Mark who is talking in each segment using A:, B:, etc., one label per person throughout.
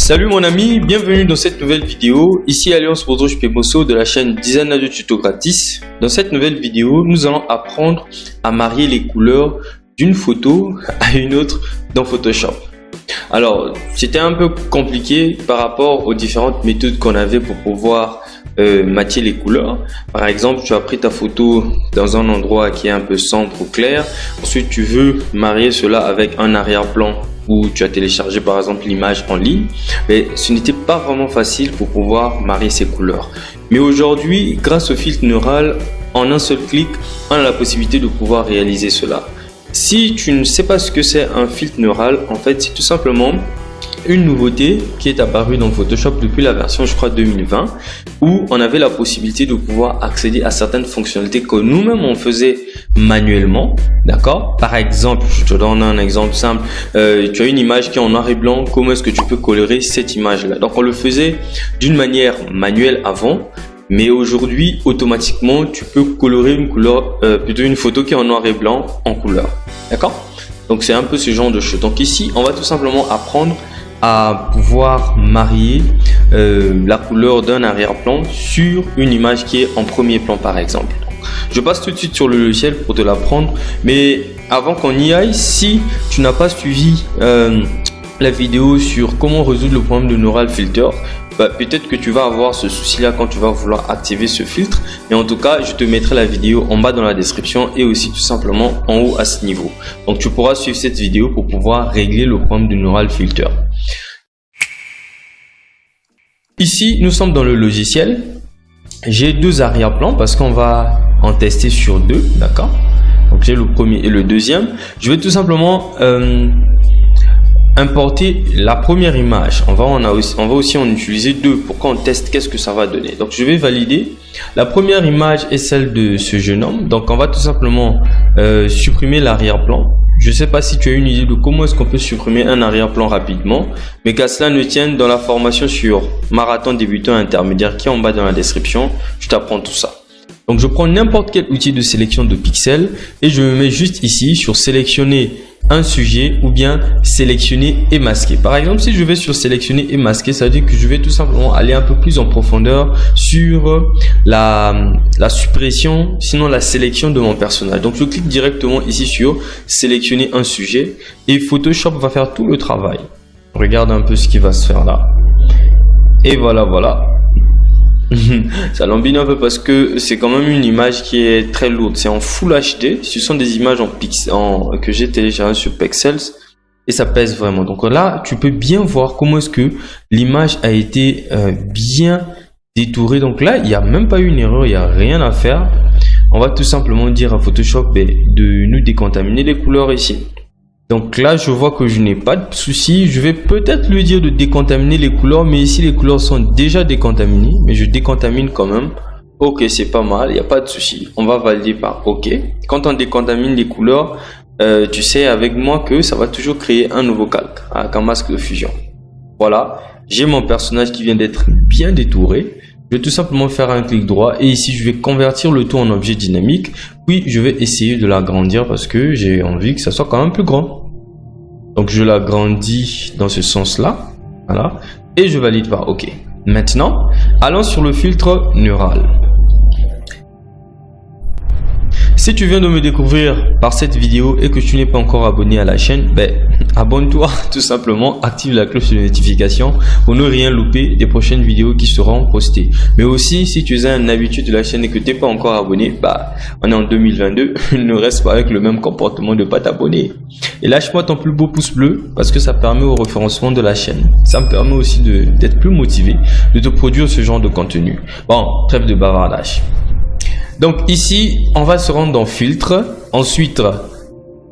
A: Salut mon ami, bienvenue dans cette nouvelle vidéo. Ici Alliance Rodrigue Pemoso de la chaîne Design Audio Tuto Gratis. Dans cette nouvelle vidéo, nous allons apprendre à marier les couleurs d'une photo à une autre dans Photoshop. Alors, c'était un peu compliqué par rapport aux différentes méthodes qu'on avait pour pouvoir matcher les couleurs. Par exemple, tu as pris ta photo dans un endroit qui est un peu sombre ou clair. Ensuite, tu veux marier cela avec un arrière-plan où tu as téléchargé par exemple l'image en ligne, mais ce n'était pas vraiment facile pour pouvoir marier ces couleurs. Mais aujourd'hui, grâce au filtre neural, en un seul clic, on a la possibilité de pouvoir réaliser cela. Si tu ne sais pas ce que c'est un filtre neural, en fait, c'est tout simplement une nouveauté qui est apparue dans Photoshop depuis la version, je crois, 2020, où on avait la possibilité de pouvoir accéder à certaines fonctionnalités que nous-mêmes on faisait manuellement, d'accord? Par exemple, je te donne un exemple simple, tu as une image qui est en noir et blanc, comment est-ce que tu peux colorer cette image-là? Donc on le faisait d'une manière manuelle avant, mais aujourd'hui, automatiquement, tu peux colorer une couleur, plutôt une photo qui est en noir et blanc en couleur, d'accord? Donc c'est un peu ce genre de choses. Donc ici, on va tout simplement apprendre à pouvoir marier la couleur d'un arrière-plan sur une image qui est en premier plan par exemple. Je passe tout de suite sur le logiciel pour te l'apprendre, mais avant qu'on y aille, si tu n'as pas suivi la vidéo sur comment résoudre le problème de Neural Filter, peut-être que tu vas avoir ce souci là quand tu vas vouloir activer ce filtre, mais en tout cas je te mettrai la vidéo en bas dans la description et aussi tout simplement en haut à ce niveau. Donc tu pourras suivre cette vidéo pour pouvoir régler le problème du Neural Filter. Ici nous sommes dans le logiciel, j'ai deux arrière-plans parce qu'on va en tester sur deux, d'accord? Donc j'ai le premier et le deuxième. Je vais tout simplement importer la première image. On va aussi en utiliser deux pour qu'on teste qu'est-ce que ça va donner. Donc je vais valider. La première image est celle de ce jeune homme. Donc on va tout simplement supprimer l'arrière-plan. Je ne sais pas si tu as une idée de comment est-ce qu'on peut supprimer un arrière-plan rapidement, mais qu'à cela ne tienne, dans la formation sur marathon débutant intermédiaire qui est en bas dans la description, je t'apprends tout ça. Donc je prends n'importe quel outil de sélection de pixels et je me mets juste ici sur sélectionner un sujet ou bien sélectionner et masquer. Par exemple, si je vais sur sélectionner et masquer, ça veut dire que je vais tout simplement aller un peu plus en profondeur sur la suppression, sinon la sélection de mon personnage. Donc je clique directement ici sur sélectionner un sujet et Photoshop va faire tout le travail. Regarde un peu ce qui va se faire là. Et voilà. Ça l'embine un peu parce que c'est quand même une image qui est très lourde. C'est en Full HD. Ce sont des images que j'ai téléchargées sur Pexels et ça pèse vraiment. Donc là, tu peux bien voir comment est-ce que l'image a été bien détourée. Donc là, il n'y a même pas eu une erreur, il n'y a rien à faire. On va tout simplement dire à Photoshop de nous décontaminer les couleurs ici. Donc là, je vois que je n'ai pas de souci. Je vais peut-être lui dire de décontaminer les couleurs, mais ici, les couleurs sont déjà décontaminées. Mais je décontamine quand même. Ok, c'est pas mal, il n'y a pas de souci. On va valider par OK. Quand on décontamine les couleurs, tu sais avec moi que ça va toujours créer un nouveau calque avec un masque de fusion. Voilà, j'ai mon personnage qui vient d'être bien détouré. Je vais tout simplement faire un clic droit et ici je vais convertir le tout en objet dynamique, puis je vais essayer de l'agrandir parce que j'ai envie que ça soit quand même plus grand. Donc je l'agrandis dans ce sens là, voilà, et je valide par OK. Maintenant, allons sur le filtre neural. Si tu viens de me découvrir par cette vidéo et que tu n'es pas encore abonné à la chaîne, abonne-toi tout simplement, active la cloche de notification pour ne rien louper des prochaines vidéos qui seront postées. Mais aussi, si tu es un habitué de la chaîne et que tu n'es pas encore abonné, on est en 2022, ne reste pas avec le même comportement de pas t'abonner. Et lâche-moi ton plus beau pouce bleu parce que ça permet au référencement de la chaîne. Ça me permet aussi d'être plus motivé de te produire ce genre de contenu. Bon, trêve de bavardage. Donc ici, on va se rendre dans filtre, ensuite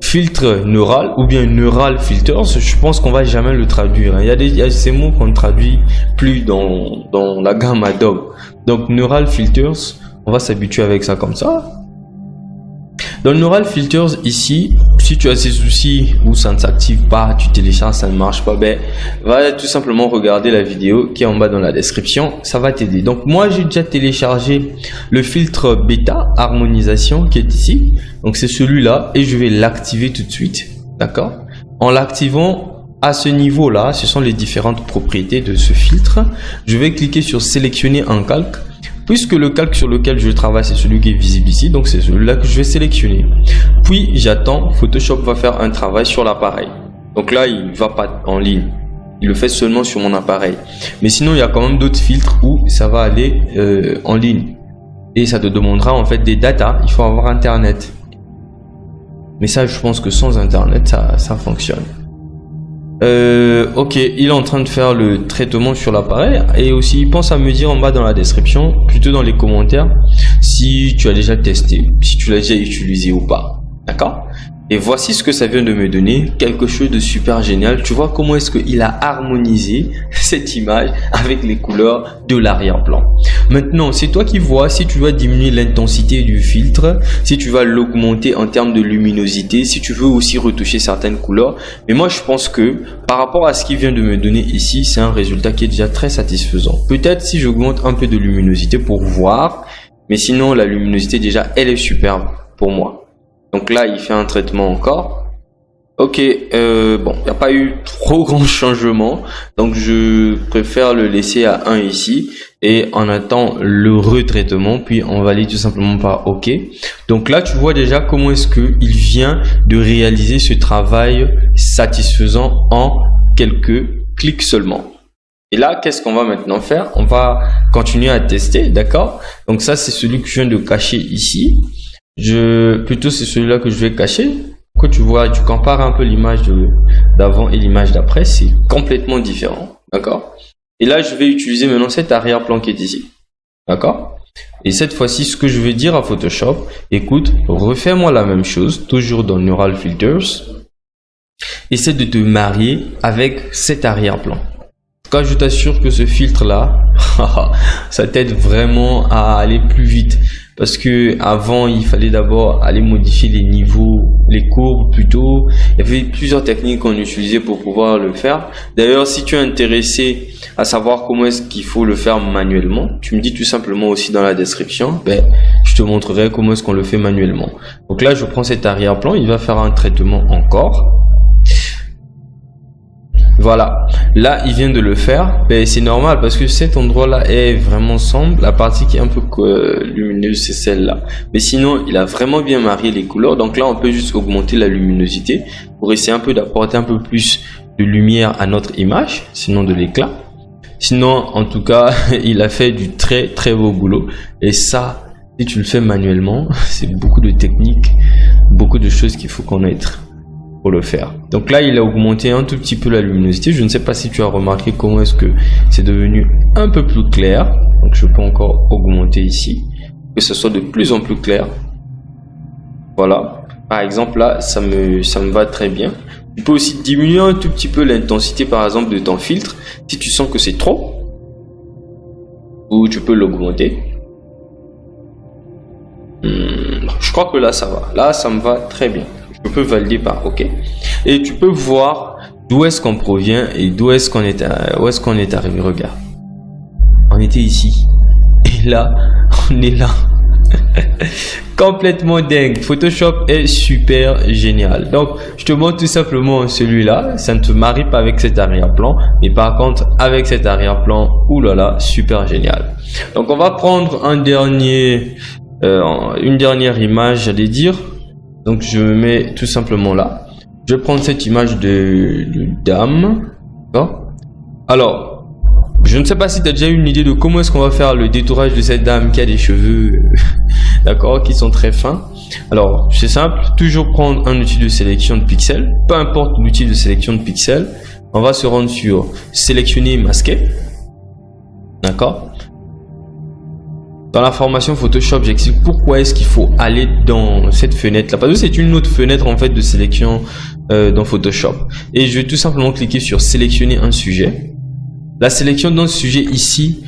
A: filtre neural ou bien neural filters. Je pense qu'on va jamais le traduire. Il y a ces mots qu'on ne traduit plus dans la gamme Adobe. Donc neural filters, on va s'habituer avec ça comme ça. Dans le Neural Filters, ici, si tu as ces soucis où ça ne s'active pas, tu télécharges, ça ne marche pas, va tout simplement regarder la vidéo qui est en bas dans la description, ça va t'aider. Donc moi, j'ai déjà téléchargé le filtre bêta harmonisation qui est ici. Donc c'est celui-là et je vais l'activer tout de suite, d'accord? En l'activant, à ce niveau-là, ce sont les différentes propriétés de ce filtre. Je vais cliquer sur sélectionner un calque. Puisque le calque sur lequel je travaille, c'est celui qui est visible ici, donc c'est celui-là que je vais sélectionner. Puis j'attends, Photoshop va faire un travail sur l'appareil. Donc là, il ne va pas en ligne. Il le fait seulement sur mon appareil. Mais sinon, il y a quand même d'autres filtres où ça va aller en ligne. Et ça te demandera en fait des datas. Il faut avoir Internet. Mais ça, je pense que sans Internet, ça fonctionne. Ok, il est en train de faire le traitement sur l'appareil. Et aussi, pense à me dire en bas dans la description, plutôt dans les commentaires, si tu as déjà testé, si tu l'as déjà utilisé ou pas. D'accord? Et voici ce que ça vient de me donner, quelque chose de super génial. Tu vois comment est-ce qu'il a harmonisé cette image avec les couleurs de l'arrière-plan. Maintenant, c'est toi qui vois si tu dois diminuer l'intensité du filtre, si tu vas l'augmenter en termes de luminosité, si tu veux aussi retoucher certaines couleurs. Mais moi, je pense que par rapport à ce qu'il vient de me donner ici, c'est un résultat qui est déjà très satisfaisant. Peut-être si j'augmente un peu de luminosité pour voir, mais sinon, la luminosité déjà, elle est superbe pour moi. Donc là, il fait un traitement encore. Ok, bon, il n'y a pas eu trop grand changement. Donc je préfère le laisser à 1 ici. Et on attend le retraitement. Puis on valide tout simplement par OK. Donc là, tu vois déjà comment est-ce qu'il vient de réaliser ce travail satisfaisant en quelques clics seulement. Et là, qu'est-ce qu'on va maintenant faire? On va continuer à tester, d'accord? Donc ça, c'est celui que je viens de cacher ici. Plutôt c'est celui-là que je vais cacher. Quand tu vois, tu compares un peu l'image d'avant et l'image d'après, c'est complètement différent, d'accord? Et là, je vais utiliser maintenant cet arrière-plan qui est ici, d'accord? Et cette fois-ci, ce que je vais dire à Photoshop, écoute, refais-moi la même chose, toujours dans Neural Filters. Essaie de te marier avec cet arrière-plan. En tout cas, je t'assure que ce filtre-là, ça t'aide vraiment à aller plus vite. Parce que avant, il fallait d'abord aller modifier les niveaux, les courbes plutôt. Il y avait plusieurs techniques qu'on utilisait pour pouvoir le faire. D'ailleurs, si tu es intéressé à savoir comment est-ce qu'il faut le faire manuellement, tu me dis tout simplement aussi dans la description. Je te montrerai comment est-ce qu'on le fait manuellement. Donc là, je prends cet arrière-plan. Il va faire un traitement encore. Voilà, là il vient de le faire, c'est normal parce que cet endroit là est vraiment sombre, la partie qui est un peu lumineuse c'est celle-là, mais sinon il a vraiment bien marié les couleurs. Donc là on peut juste augmenter la luminosité pour essayer un peu d'apporter un peu plus de lumière à notre image, sinon de l'éclat. Sinon en tout cas il a fait du très très beau boulot, et ça si tu le fais manuellement c'est beaucoup de techniques, beaucoup de choses qu'il faut connaître pour le faire. Donc là il a augmenté un tout petit peu la luminosité. Je ne sais pas si tu as remarqué comment est-ce que c'est devenu un peu plus clair. Donc je peux encore augmenter ici, que ce soit de plus en plus clair. Voilà, par exemple là ça me va très bien. Tu peux aussi diminuer un tout petit peu l'intensité par exemple de ton filtre si tu sens que c'est trop, ou tu peux l'augmenter. Je crois que là ça va, là ça me va très bien. Je peux valider par OK. Et tu peux voir d'où est-ce qu'on provient et d'où est-ce qu'on est, arrivé. Regarde. On était ici. Et là, on est là. Complètement dingue. Photoshop est super génial. Donc, je te montre tout simplement celui-là. Ça ne te marie pas avec cet arrière-plan. Mais par contre, avec cet arrière-plan, oulala, super génial. Donc, on va prendre une dernière image, j'allais dire. Donc je me mets tout simplement là. Je vais prendre cette image de dame. D'accord. Alors, je ne sais pas si tu as déjà eu une idée de comment est-ce qu'on va faire le détourage de cette dame qui a des cheveux, d'accord, qui sont très fins. Alors, c'est simple. Toujours prendre un outil de sélection de pixels. Peu importe l'outil de sélection de pixels. On va se rendre sur sélectionner, masquer. D'accord. Dans la formation Photoshop, j'explique pourquoi est-ce qu'il faut aller dans cette fenêtre là, parce que c'est une autre fenêtre en fait de sélection dans Photoshop. Et je vais tout simplement cliquer sur sélectionner un sujet. La sélection d'un sujet ici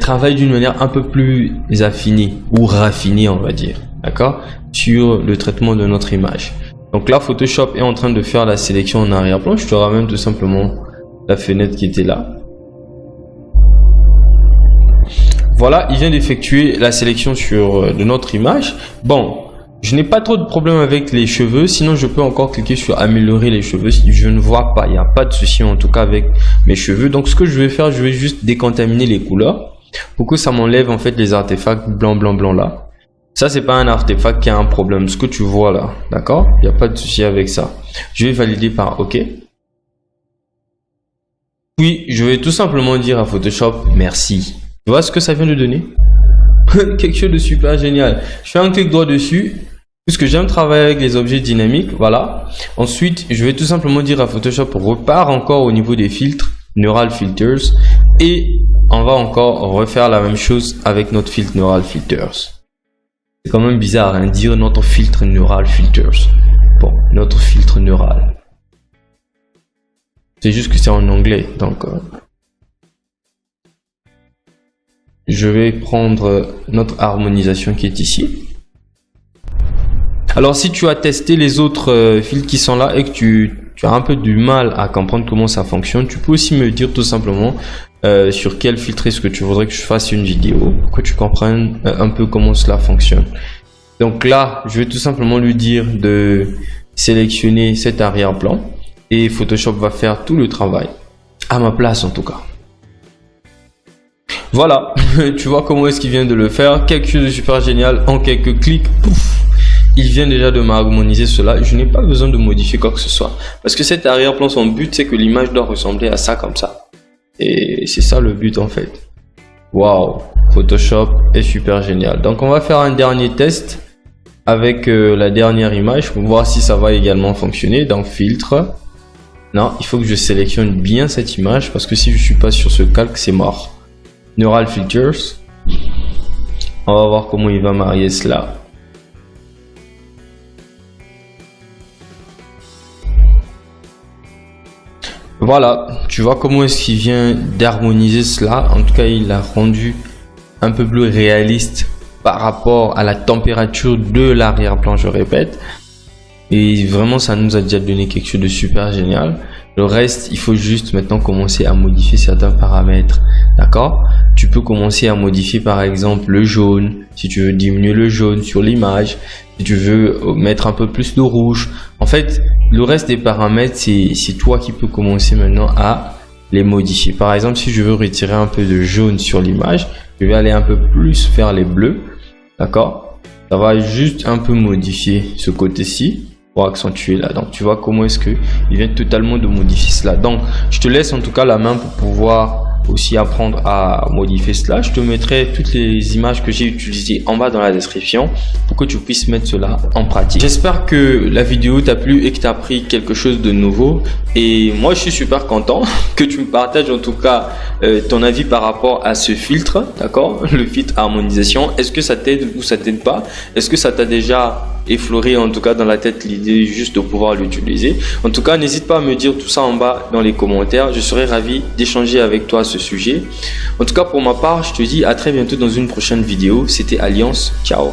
A: travaille d'une manière un peu plus affinée ou raffinée, on va dire, d'accord, sur le traitement de notre image. Donc là, Photoshop est en train de faire la sélection en arrière-plan. Je te ramène tout simplement la fenêtre qui était là. Voilà, il vient d'effectuer la sélection de notre image. Bon, Je n'ai pas trop de problème avec les cheveux, sinon je peux encore cliquer sur améliorer les cheveux si je ne vois pas. Il n'y a pas de souci en tout cas avec mes cheveux. Donc ce que je vais faire, je vais juste décontaminer les couleurs pour que ça m'enlève en fait les artefacts blanc là. Ça c'est pas un artefact qui a un problème, ce que tu vois là, d'accord? Il n'y a pas de souci avec ça. Je vais valider par OK. Puis je vais tout simplement dire à Photoshop merci. Tu vois ce que ça vient de donner? Quelque chose de super génial. Je fais un clic droit dessus. Puisque j'aime travailler avec les objets dynamiques, voilà. Ensuite, je vais tout simplement dire à Photoshop repart encore au niveau des filtres, Neural Filters, et on va encore refaire la même chose avec notre filtre Neural Filters. C'est quand même bizarre, hein, dire notre filtre Neural Filters. Bon, notre filtre neural. C'est juste que c'est en anglais, donc je vais prendre notre harmonisation qui est ici. Alors si tu as testé les autres filtres qui sont là et que tu as un peu du mal à comprendre comment ça fonctionne, tu peux aussi me dire tout simplement sur quel filtre est-ce que tu voudrais que je fasse une vidéo pour que tu comprennes un peu comment cela fonctionne. Donc là, je vais tout simplement lui dire de sélectionner cet arrière-plan et Photoshop va faire tout le travail, à ma place en tout cas. Voilà, tu vois comment est-ce qu'il vient de le faire, quelque chose de super génial en quelques clics, pouf. Il vient déjà de m'harmoniser cela. Je n'ai pas besoin de modifier quoi que ce soit. Parce que cet arrière-plan, son but, c'est que l'image doit ressembler à ça comme ça. Et c'est ça le but en fait. Waouh, Photoshop est super génial. Donc on va faire un dernier test avec la dernière image pour voir si ça va également fonctionner. Dans filtre. Non, il faut que je sélectionne bien cette image parce que si je suis pas sur ce calque, c'est mort. Neural Filters. On va voir comment il va marier cela. Voilà, tu vois comment est-ce qu'il vient d'harmoniser cela. En tout cas, il l'a rendu un peu plus réaliste par rapport à la température de l'arrière-plan, je répète. Et vraiment, ça nous a déjà donné quelque chose de super génial. Le reste, il faut juste maintenant commencer à modifier certains paramètres. D'accord? Tu peux commencer à modifier par exemple le jaune, si tu veux diminuer le jaune sur l'image, si tu veux mettre un peu plus de rouge. En fait, le reste des paramètres, c'est toi qui peux commencer maintenant à les modifier. Par exemple, si je veux retirer un peu de jaune sur l'image, je vais aller un peu plus vers les bleus. D'accord? Ça va juste un peu modifier ce côté-ci pour accentuer là. Donc, tu vois comment est-ce que il vient totalement de modifier cela. Donc, je te laisse en tout cas la main pour pouvoir aussi apprendre à modifier cela. Je te mettrai toutes les images que j'ai utilisées en bas dans la description pour que tu puisses mettre cela en pratique. J'espère que la vidéo t'a plu et que tu as appris quelque chose de nouveau. Et moi, je suis super content que tu me partages en tout cas ton avis par rapport à ce filtre, d'accord? Le filtre harmonisation. Est-ce que ça t'aide ou ça t'aide pas? Est-ce que ça t'a déjà effleuré en tout cas dans la tête l'idée juste de pouvoir l'utiliser? En tout cas, n'hésite pas à me dire tout ça en bas dans les commentaires. Je serai ravi d'échanger avec toi à ce sujet. En tout cas, pour ma part, je te dis à très bientôt dans une prochaine vidéo. C'était Alliance. Ciao.